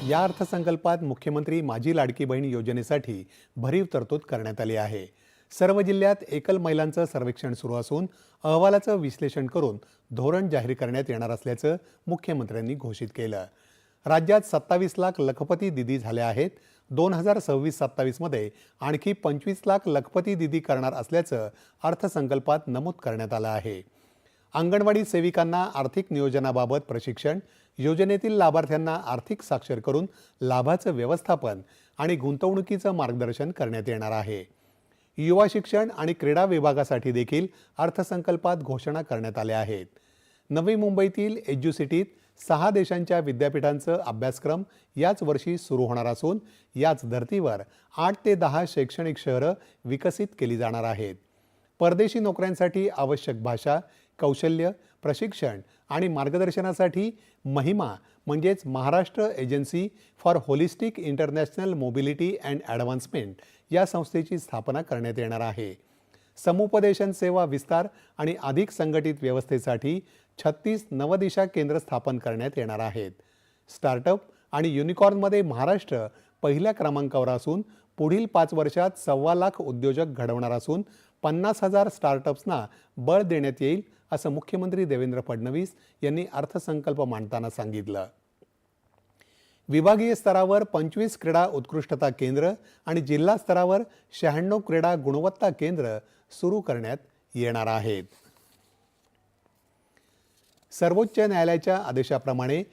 या अर्थसंकल्पात मुख्यमंत्री माझी लाडकी बहीण योजनेसाठी भरीव तरतूद करण्यात आली आहे। सर्व जिल्ह्यात एकल महिलांचं सर्वेक्षण सुरू असून अहवालाचं विश्लेषण करून धोरण जाहीर करण्यात येणार असल्याचं मुख्यमंत्र्यांनी घोषित केलं। राज्यात 27 लाख लखपती दिदी झाल्या आहेत। 2026-27 मध्ये आणखी 25 लाख लखपती दिदी करणार असल्याचं अर्थसंकल्पात नमूद करण्यात आलं आहे। अंगणवाडी सेविकांना आर्थिक नियोजनाबाबत प्रशिक्षण, योजनेतील लाभार्थ्यांना आर्थिक साक्षर करून लाभाचं व्यवस्थापन आणि गुंतवणुकीचं मार्गदर्शन करण्यात येणार आहे। युवा शिक्षण आणि क्रीडा विभागासाठी देखील अर्थसंकल्पात घोषणा करण्यात आल्या आहेत। नवी मुंबईतील एज्युसिटीत 6 देशांच्या विद्यापीठांचं अभ्यासक्रम याच वर्षी सुरू होणार असून याच धर्तीवर 8 ते 10 शैक्षणिक शहरं विकसित केली जाणार आहेत। परदेशी नोकऱ्यांसाठी आवश्यक भाषा, कौशल्य, प्रशिक्षण आणि मार्गदर्शनासाठी महिमा म्हणजेच Maharashtra agency for holistic international mobility and advancement या संस्थेची स्थापना करण्यात येणार आहे। समुपदेशन सेवा विस्तार आणि अधिक संघटित व्यवस्थेसाठी 36 नवदिशा केंद्र स्थापन करण्यात येणार आहेत। स्टार्टअप आणि युनिकॉर्नमध्ये महाराष्ट्र पहिल्या क्रमांकावर असून पुढील 5 वर्षात 1.25 लाख उद्योजक घडवणार असून 50,000 स्टार्टअप्सना बळ देण्यात येईल असं मुख्यमंत्री देवेंद्र फडणवीस यांनी अर्थसंकल्प मांडताना सांगितलं। विभागीय स्तरावर 25 क्रीडा उत्कृष्टता केंद्र आणि जिल्हा स्तरावर 96 क्रीडा गुणवत्ता केंद्र सुरू करण्यात येणार आहेत। सर्वोच्च न्यायालयाच्या आदेशाप्रमाणे